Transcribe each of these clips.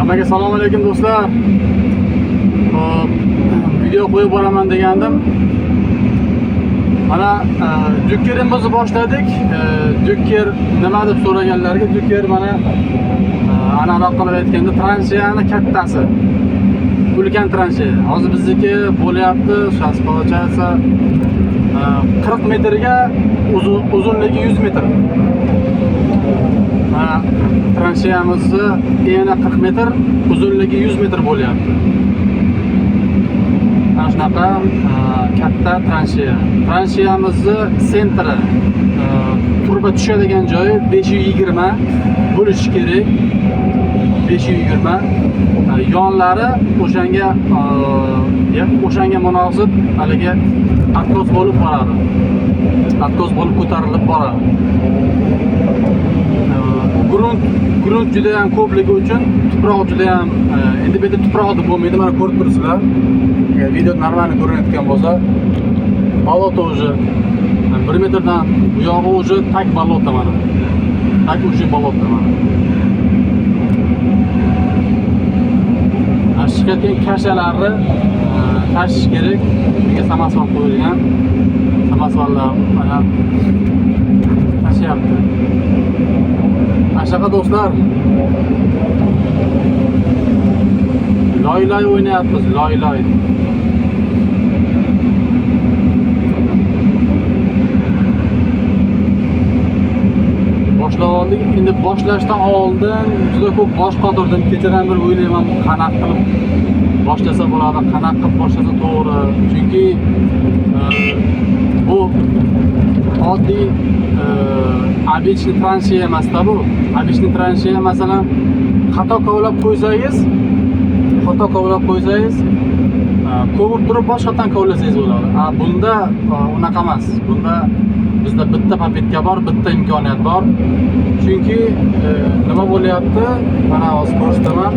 Hammaga assalomu alaykum do'stlar. Video qo'yib boraman degandim. Mana Dukerimizni boshladik. Duker nima deb so'raganlarga Duker mana anaqa qilib aytganda transheyani kattasi. Ulkan transheya. Hozir bizniki bo'lyapti, shaspochasi 40 metrga uzunligi 100 metr. Transheyamizni eni 40 metr, uzunligi 100 metr bo'lyapti. Mana shunaqa katta transheya. Transheyamizni sentri turba tushadigan joyi 520 bo'lishi kerak. 520. Yonlari o'shanga munosib haligi atkos bo'lib boradi. Atkos bo'lib ko'tarilib boradi. Grunt juda ham ko'pligi uchun tuproq juda ham endi bu yerda tuproq deb bo'lmaydi, mana ko'rib turibsizlar. Video normalni ko'rinayotgan bo'lsa, bolota уже 1 metrdan bu yog'i уже tak bolota mana. Tak уже bolota mana. Chiqayotgan kashalarni tashish kerak. Bunga samasval qo'yilgan. Samasvallar mana tashyapti. Ashaqa do'stlar. Loy o'ynayapmiz, loy. Boshlab oldik. Endi boshlashdan oldin juda ko'p bosh qotirdim. Kechadan bir o'ylayman, qanaqa qilib boshlasa bo'ladi, qanaqa qilib boshlasa to'g'ri. Chunki bu oddiy обычный transheya emasda bu. Обычный transheya masalan xato kovlab qo'ysangiz, ko'mib turib boshqatdan kovlasangiz bo'ladi. Bunda unaqa emas. Bunda bizda bitta papetka bor, bitta imkoniyat bor. Chunki nima bo'lyapti? Mana hozir ko'rsataman.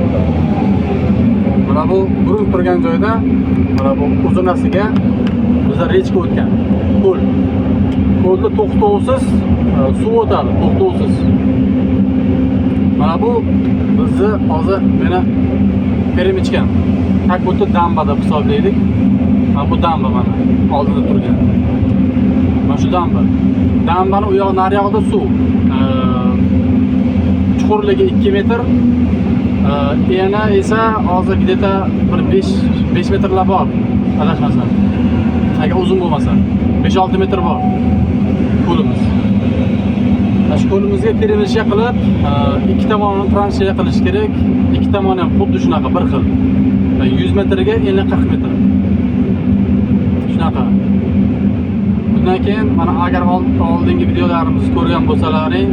Mana bu grunt turgan joyda mana bu uzunasiga bizda rechka o'tgan. Ko'lda to'xtovsiz suv o'tadi, to'xtovsiz. Mana bu bizni hozir meni peremichkan. Tak o'tib damba deb hisoblaydik. Mana bu damba mana oldida turgan. Mana shu damba. Dambani u yoq naryoqda suv. Chuqurligi 2 metr. Eni esa hozir где-то bir 5 metrlar bor. Adashmasam. Agar uzun bo'lmasa, 5-6 metr bor qo'limiz. Shu qo'limizga peremishga qilib, ikki tomonini transheya qilish kerak. Ikki tomoni ham xuddi shunaqa bir xil. 100 metrga eni 40 metr. Shunaqa. Bundan keyin mana agar oldingi videolarimizni ko'rgan bo'lsalaring,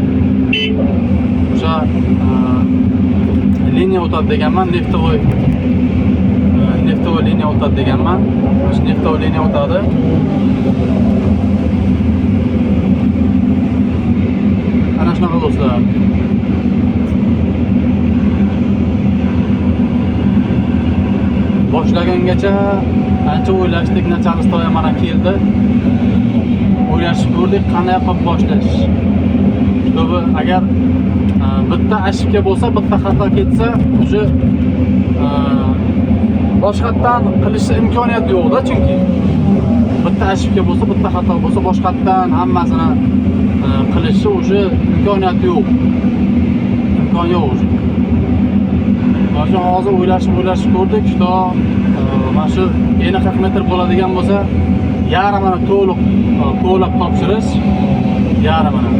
o'sha liniya o'tadi deganman, neftovoy liniya o'tadi deganman. Shu neftovoy liniya o'tadi. Ana shunaqa do'stlar. Boshlagangacha ancha o'ylashdik, начальство ham mana keldi. O'ylashib ko'rdik, qanday qilib boshlash. Чтобы agar bitta ошибка bo'lsa, bitta xato ketsa, уже boshqatdan qilishga imkoniyat yo'q-da, chunki bitta ошибка bo'lsa, bitta xato bo'lsa, boshqatdan hammasini qilishga уже imkoniyat yo'q. Imkon yo'q уже. Hozir o'ylashib ko'rdik, что mana shu eni 40 metr bo'ladigan bo'lsa, yarmini to'liq kovlab topshirish, yarmini.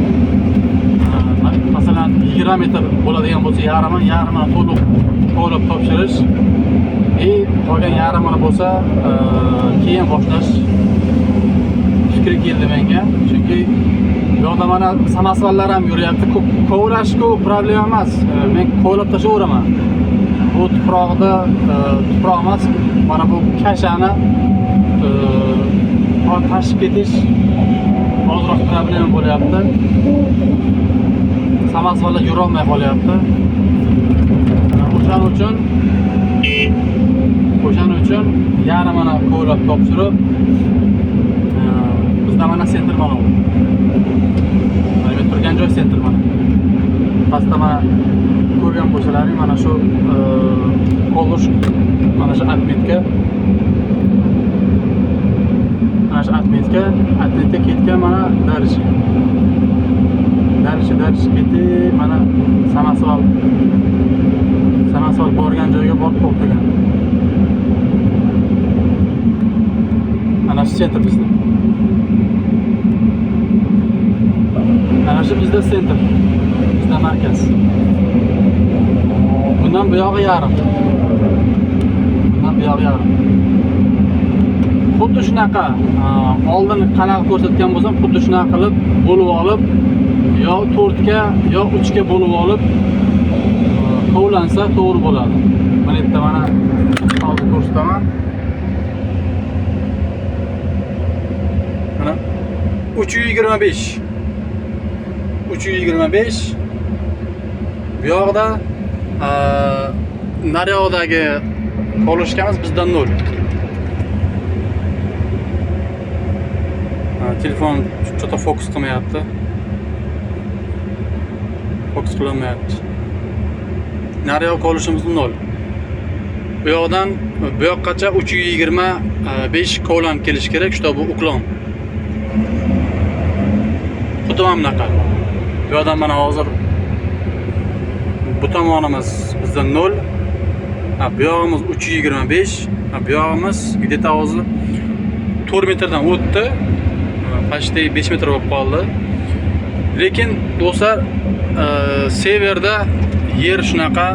Masalan 20 metr bo'ladigan bo'lsa, yarmini to'liq kovlab topshirish, qolgan yarmini bo'lsa, keyin boshlash fikri keldi menga. Chunki bu yoqda mana samasvallar ham yuryapti. Kovlash-ku problema emas. Men kovlab tashlayveraman. Bu tuproq emas, mana bu kashani tashib ketish ozroq problema bo'lyapti. Samasvallar yura olmay qolyapti. O'shaning uchun yarmini kovlab topshirib, bizda mana sentr mana bu. Mana turgan joy sentr mana. Pastda mana ko'rgan bo'lsalaring, mana shu ko'lish, mana shu отметка, mana shu отметка ketgan, mana dальше ketib, mana samosval borgan joyga borib to'xtagan. Ana shu sentr bizda. Ana shu bizda sentr, bizda markaz. Bundan bu yog'i yarim. Xuddi shunaqa oldin qanaqa ko'rsatgan bo'lsam, xuddi shunaqa qilib bo'lib olib, yo 4 ga yo 3 ga bo'lib olib kovlansa to'g'ri bo'ladi. Mana yerda mana hozir ko'rsataman. Mana 325. Bu yoqda naryoqdagi qolishganimiz bizdan 0. Telefon cho'ta fokus qilmayapti. Fokus qilmayapti. Naryoq qolishimiz 0. Bu yoqdan bu yoqqacha 325 kovlanib kelish kerak, shu bu uklon. Xuddi mana bunaqa. Bu yoqdan mana hozir bu tomonimiz bizda 0. Bu yog'imiz 325. Bu yog'imiz где-то hozir 4 metrdan o'tdi. Почти 5 metr bo'lib qoldi. Lekin do'stlar, severda yer shunaqa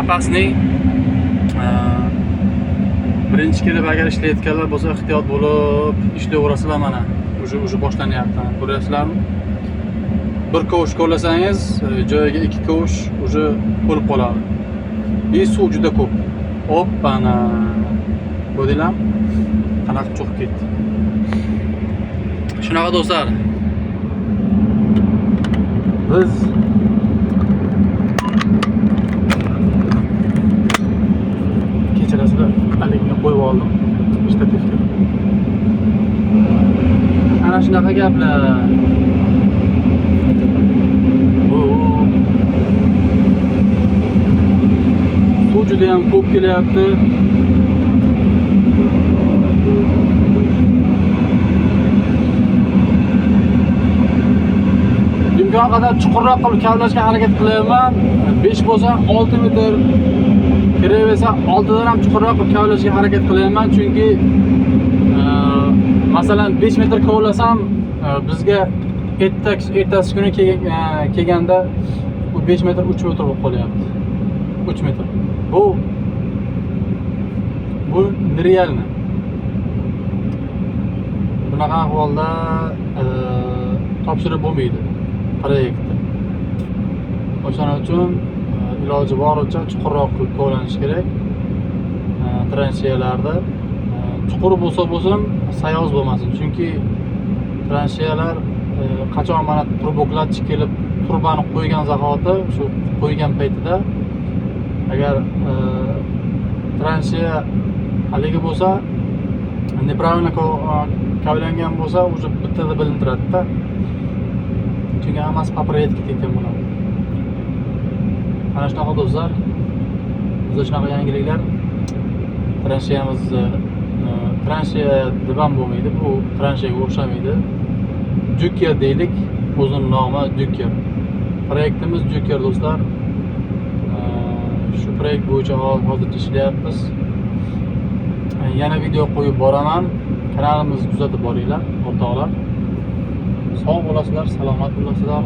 opasniy. Birinchi kelib agar ishlayotganlar bo'lsa, ehtiyot bo'lib ishlayverasizlar. Mana уже boshlanyapti. Ko'ryapsizlarmi? Bir kovush qo'llasangiz, joyiga 2 kovush уже bo'lib qoladi. Suv juda ko'p. Hoppana. Ko'rdinglarmi? Qanaqa cho'qib ketdi. Shunaqa do'stlar. Biz kechirasizlar, aligini qo'yib oldim shtativga. Ana shunaqa gaplar. Suv juda ham ko'p kelyapti. Imkon qadar chuqurroq qilib kavlashga harakat qilaman. 5 bo'lsa 6 metr, kiraversa 6 dan ham chuqurroq qilib kavlashga harakat qilaman, chunki masalan 5 metr kavlasam, bizga ertasi kuni kelganda bu 5 metr 3 metr bo'lib qolyapti. 3 metr. Bu nerealni. Bunaqa ahvolda topshirib bo'lmaydi proyektni. O'shaning uchun iloji boricha chuqurroq qilib kovlanish kerak. Transheyalarda chuqur bo'lsa bo'lsin, sayoz bo'lmasin. Chunki transheyalar qachon mana turboklatchik kelib turbani qo'ygan zahoti, shu qo'ygan paytida agar transheya haligi bo'lsa, nepravильно kavlangan bo'lsa, уже bittada bilintiradi-da. Chunki hammasi paproyetga ketgan bo'ladi. Mana shunaqa do'stlar. Bizda shunaqa yangiliklar. Transheya deb ham bo'lmaydi. Bu transheyaga o'xshamaydi. Juker deylik. O'zining nomi Juker. Proyektimiz Juker do'stlar. Shu proyekt bo'yicha hozircha ishlayapmiz. Yana video qo'yib boraman. Kanalimizni kuzatib boringlar, o'rtoqlar. Sog' bo'lasizlar, salomat bo'lasizlar.